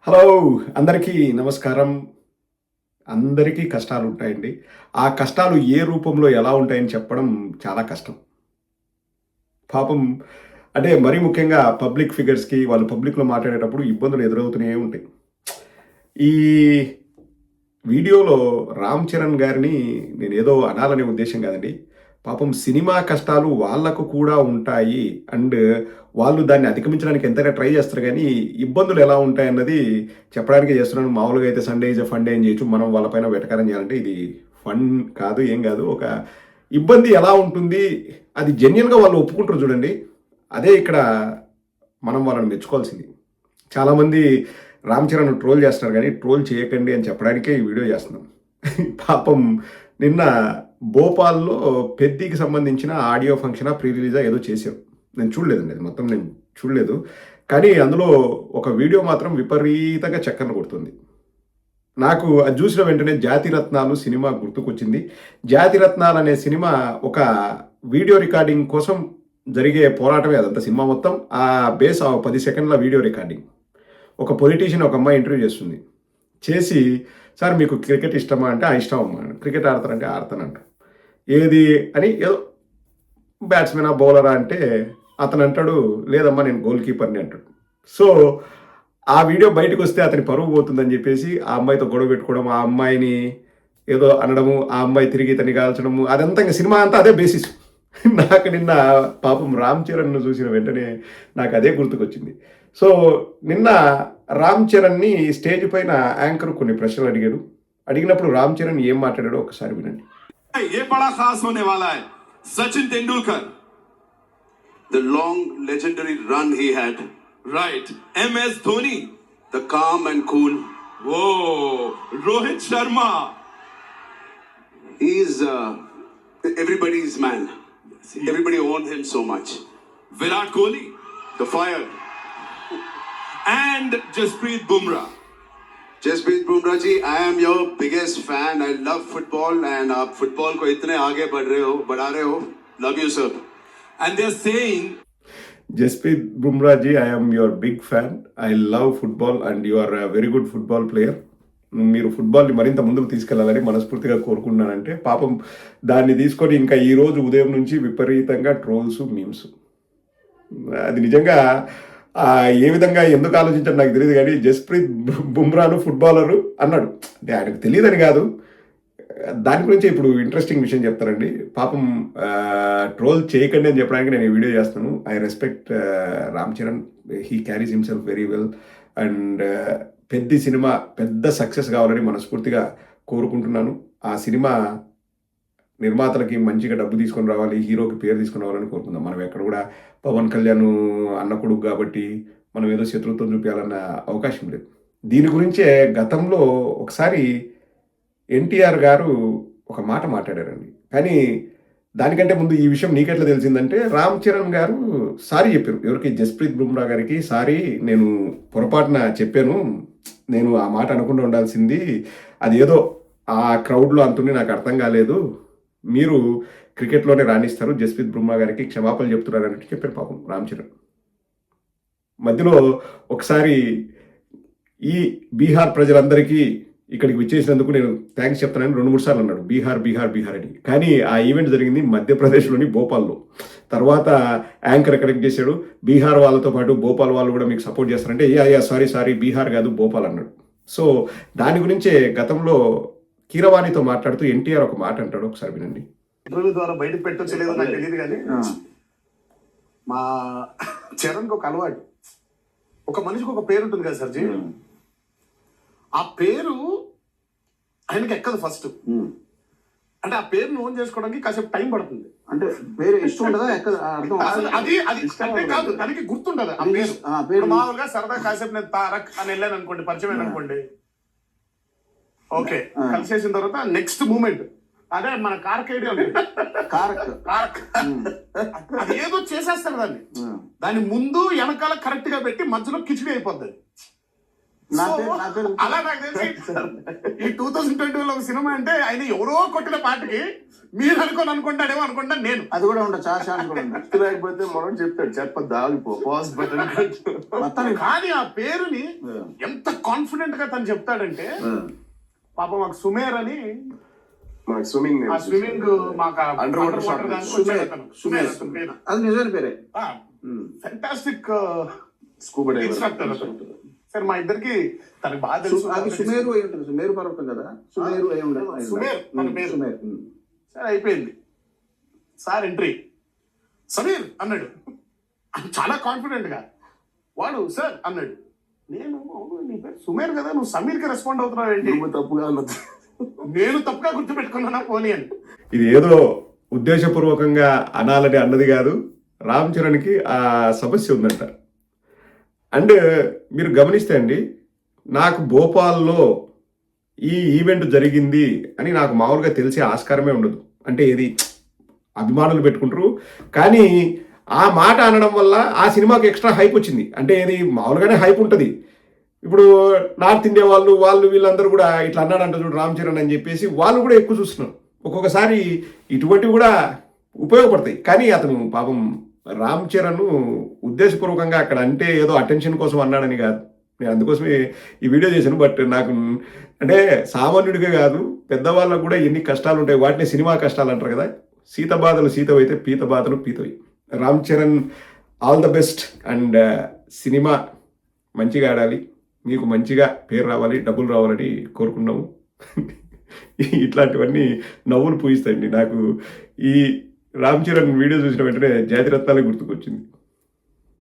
Hello! అందరికీ నమస్కారం. అందరికీ కష్టాలుంటాయండి. ఆ కష్టాలు ఏ రూపంలో ఎలా ఉంటాయని చెప్పడం చాలా కష్టం. పాపం అంటే మరీ ముఖ్యంగా పబ్లిక్ ఫిగర్స్‌కి వాళ్ళు పబ్లిక్‌లో మాట్లాడేటప్పుడు ఇబ్బందులు ఎదురవుతూనే ఉంటాయి. ఈ వీడియోలో 'రామ్ చరణ్' గారిని నేనేదో అనాలనే ఉద్దేశ్యం కాదండి. పాపం సినిమా కష్టాలు వాళ్ళకు కూడా ఉంటాయి. అండ్ వాళ్ళు దాన్ని అధిగమించడానికి ఎంతైనా ట్రై చేస్తారు గానీ, ఇబ్బందులు ఎలా ఉంటాయన్నది చెప్పడానికే చేస్తున్నాను. మామూలుగా అయితే Sunday is a fun day అని చేయొచ్చు. మనం వాళ్ళ పైన వెటకారం చేయాలంటే ఇది ఫన్ కాదు, ఏం కాదు. ఒక ఇబ్బంది ఎలా ఉంటుంది, అది జెన్యూన్‌గా వాళ్ళు ఒప్పుకుంటారు చూడండి. అదే ఇక్కడ మనం వాళ్ళని మెచ్చుకోవాల్సింది. చాలామంది రామ్ చరణ్ ట్రోల్ చేస్తున్నారు కానీ, ట్రోల్ చేయకండి అని చెప్పడానికే ఈ వీడియో చేస్తున్నాం. పాపం నిన్న భోపాల్‌లో 'పెద్దికి' సంబంధించిన ఆడియో ఫంక్షనా, ప్రీ రిలీజా ఏదో చేశారు. నేను చూడలేదండి, అది మొత్తం నేను చూడలేదు. కానీ అందులో ఒక వీడియో మాత్రం విపరీతంగా చక్కర్లు కొడుతుంది. నాకు అది చూసిన వెంటనే 'జాతిరత్నాలు' సినిమా గుర్తుకొచ్చింది. 'జాతిరత్నాలు' అనే సినిమా ఒక వీడియో రికార్డింగ్ కోసం జరిగే పోరాటమే అదంతా సినిమా మొత్తం. ఆ బేస్ 10 సెకండ్ల వీడియో రికార్డింగ్. ఒక పొలిటీషియన్ ఒక అమ్మాయి ఇంటర్వ్యూ చేస్తుంది. చేసి, "సార్ మీకు క్రికెట్ ఇష్టమా?" అంటే, "ఆ! ఇష్టం అమ్మా." "క్రికెట్ ఆడతారంటే?" "ఆడతానంట." "ఏది?" అని ఏదో బ్యాట్స్‌మెనా? బౌలరా? అంటే అతనంటాడు, "లేదమ్మా నేను గోల్ కీపర్‌ని" అంటాడు. సో, ఆ వీడియో బయటకొస్తే అతని పరువు పోతుందని చెప్పేసి ఆ అమ్మాయితో గొడవ పెట్టుకోవడం, ఆ అమ్మాయిని ఏదో అనడము, ఆ అమ్మాయి తిరిగి ఇతన్ని కాల్చడము, అదంతా ఇంక సినిమా అంతా అదే బేసిస్. నాకు నిన్న పాపం 'రామ్ చరణ్‌ను' చూసిన వెంటనే నాకదే గుర్తుకొచ్చింది. సో, నిన్న 'రామ్ చరణ్‌ని' స్టేజ్ పైన యాంకర్ కొన్ని ప్రశ్నలు అడిగాడు. అడిగినప్పుడు 'రామ్ చరణ్' ఏం మాట్లాడాడో ఒకసారి వినండి. ये बड़ा खास होने वाला है. Sachin Tendulkar, the long legendary run he had, right? MS Dhoni, the calm and cool. whoa, Rohit Sharma, He is everybody's man. Everybody owns him so much. Virat Kohli, The fire. and Jasprit Bumrah. Jasprit Bumrah ji, I am your biggest fan. I love football and आप football को इतने आगे बढ़ा रहे हो. Love you, sir. And they're saying, Jasprit Bumrah ji, I am your big fan. I love football and you are a very good football player. మీరు ఫుట్బాల్ని మరింత ముందుకు తీసుకెళ్లాలని మనస్ఫూర్తిగా కోరుకుంటున్నానంటే, పాపం దాన్ని తీసుకొని ఇంకా ఈరోజు ఉదయం నుంచి విపరీతంగా ట్రోల్స్, మీమ్స్. అది నిజంగా ఏ విధంగా ఎందుకు ఆలోచించాడు నాకు తెలియదు కానీ, జస్ప్రీత్ బుమ్రాను ఫుట్బాలరు అన్నాడు. అంటే ఆయనకు తెలియదని కాదు, దాని గురించి ఇప్పుడు ఇంట్రెస్టింగ్ విషయం చెప్తారండి. పాపం ట్రోల్ చేయకండి అని చెప్పడానికి నేను ఈ వీడియో చేస్తాను. I respect Ram Charan. He carries himself very well. And పెద్ద సినిమా పెద్ద సక్సెస్ కావాలని మనస్ఫూర్తిగా కోరుకుంటున్నాను. ఆ సినిమా నిర్మాతలకి మంచిగా డబ్బు తీసుకొని రావాలి, హీరోకి పేరు తీసుకొని రావాలని కోరుకుందాం. మనం ఎక్కడ కూడా పవన్ కళ్యాణ్ అన్న కొడుకు కాబట్టి మనం ఏదో శత్రుత్వం చూపించాలన్న అవకాశం లేదు. దీని గురించే గతంలో ఒకసారి ఎన్టీఆర్ గారు ఒక మాట మాట్లాడారండి. కానీ దానికంటే ముందు ఈ విషయం నీకెట్లా తెలిసిందంటే, రామ్ చరణ్ గారు సారీ చెప్పారు. ఎవరికి? జస్ప్రీత్ బుమ్రా గారికి. "సారీ, నేను పొరపాటున చెప్పాను. నేను ఆ మాట అనకుండా ఉండాల్సింది. అది ఏదో ఆ క్రౌడ్‌లో అంతుంది, నాకు అర్థం కాలేదు. మీరు క్రికెట్‌లోనే రాణిస్తారు. జస్ప్రీత్ బుమ్రా గారికి క్షమాపణలు చెప్తున్నారు" అన్నట్టు చెప్పారు పాపం రామ్ చరణ్. మధ్యలో ఒకసారి ఈ బీహార్ ప్రజలందరికీ ఇక్కడికి విచ్చేసినందుకు నేను థ్యాంక్స్ చెప్తానని 2, 3 సార్లు అన్నాడు. బీహార్, బీహార్, బీహార్ అని. కానీ ఆ ఈవెంట్ జరిగింది మధ్యప్రదేశ్‌లోని భోపాల్‌లో. తర్వాత యాంకర్ కనెక్ట్ చేశాడు. బీహార్ వాళ్ళతో పాటు భోపాల్ వాళ్ళు కూడా మీకు సపోర్ట్ చేస్తారంటే, యాహ్! సారీ బీహార్ కాదు భోపాల్ అన్నాడు. సో, దాని గురించే గతంలో కీరవాణితో మాట్లాడుతూ ఎన్టీఆర్ ఒక మాట అంటాడు. ఒకసారి వినండి. ఇంటర్వ్యూ ద్వారా బయటకు పెట్టొచ్చు లేదో నాకు తెలియదు కానీ, మా చరణ్కి ఒక అలవాటు. ఒక మనిషికి ఒక పేరు ఉంటుంది కదా సార్జీ, ఆ పేరు ఆయనకి ఎక్కదు ఫస్ట్. అంటే ఆ పేరుని ఓన్ చేసుకోవడానికి కాసేపు టైం పడుతుంది. అంటే పేరు ఇష్టం ఉండదా? ఎక్కడ అర్థం అసలు అది అంటే కాదు, తనకి గుర్తుండదు ఆ పేరు. ఇప్పుడు మామూలుగా సరదా కాసేపు నేను తారక్ అని వెళ్ళాను అనుకోండి, పరిచయం అనుకోండి, ఓకే, కలిసేసిన తర్వాత నెక్స్ట్ మూమెంట్ అదే మన కార్క్ ఐడియా ఉంది. కార్క్ అది ఏదో చేసేస్తారు దాన్ని. దాని ముందు వెనకాల కరెక్ట్ గా పెట్టి మధ్యలో కిచిడి అయిపోద్ది. నా So, పేరు- నా పేరు- అలా నాకు తెలిసి ఈ 2021 ఒక సినిమా అంటే ఆయన ఎవరో కొట్టిన పాటకి మీరు అనుకుంటాడేమో అనుకుంటా నేను. అది కూడా ఉండదు, చాలా ఛాన్స్ కూడా ఉండదు. గుర్తు లేకపోతే మనం చెప్తాడు చెప్పద్దు ఆగిపో పాజ్ బటన్ మొత్తానికి కానీ ఆ పేరుని ఎంత కాన్ఫిడెంట్ గా తను చెప్తాడంటే, పాప మాకు సుమేర్ అని మనకి స్విమ్మింగ్ ఆ స్విమ్మింగ్ మాకు Underwater అండర్ వాటర్ shot. దానికి వచ్చాడు అతను. సుమేర్ అతని పేరు. అది నిజమైన పేరే. ఫెంటాస్టిక్ స్కూబా డైవర్ ఇన్స్ట్రక్టర్ అతను. సరే మా ఇద్దరికి తనకు బాగా తెలుసు. అది సుమేరు అయి ఉంటుంది, సుమేరు పర్వతం కదా, సుమేరు అయి ఉండదు. సుమేర్ తన పేరు. సుమేర్. సరే అయిపోయింది. సార్ ఎంట్రీ సమీర్ అన్నాడు చాలా కాన్ఫిడెంట్ గా. వాడు సార్ అన్నాడు. నేను "అవును, నీ పేరు సుమేర్ కదా, నువ్వు సమీర్ కి రెస్పాండ్ అవుతున్నావు ఏంటి? నువ్వు తప్పుగా అన్నది నేను తప్పుగా గుర్తుపెట్టుకున్నానా పోనీ అని. ఇది ఏదో ఉద్దేశపూర్వకంగా అనాలని అన్నది కాదు, రామ్ చరణ్కి ఆ సమస్య ఉందంట. అండ్ మీరు గమనిస్తే అండి, నాకు భోపాల్లో ఈ ఈవెంట్ జరిగింది అని నాకు మామూలుగా తెలిసే ఆస్కారమే ఉండదు. అంటే ఏది అభిమానులు పెట్టుకుంటారు, కానీ ఆ మాట అనడం వల్ల ఆ సినిమాకి ఎక్స్ట్రా హైప్ వచ్చింది. అంటే ఏది మామూలుగానే హైప్ ఉంటుంది. ఇప్పుడు నార్త్ ఇండియా వాళ్ళు వీళ్ళందరూ కూడా ఇట్లా అన్నాడంట చూడు రామ్ చరణ్ అని చెప్పేసి వాళ్ళు కూడా ఎక్కువ చూస్తున్నారు. ఒక్కొక్కసారి ఇటువంటివి కూడా ఉపయోగపడతాయి. కానీ అతను పాపం రామ్ చరణ్ ఉద్దేశపూర్వకంగా అక్కడ అంటే ఏదో అటెన్షన్ కోసం అన్నాడని కాదు. నేను అందుకోసమే ఈ వీడియో చేశాను. బట్ నాకు అంటే సామాన్యుడిగా కాదు, పెద్దవాళ్ళకు కూడా ఎన్ని కష్టాలు ఉంటాయి, వాటిని సినిమా కష్టాలు అంటారు కదా. సీత బాధలు సీతవైతే పీత బాధలు పీతవి. Ram Charan all the best. And cinema మంచిగా ఆడాలి, మీకు మంచిగా పేరు రావాలి, డబ్బులు రావాలని కోరుకున్నాము. ఇట్లాంటివన్నీ నవ్వులు పూయిస్తాయండి. నాకు ఈ రామ్ చరణ్ వీడియో చూసిన వెంటనే జాతిరత్నాలే గుర్తుకొచ్చింది.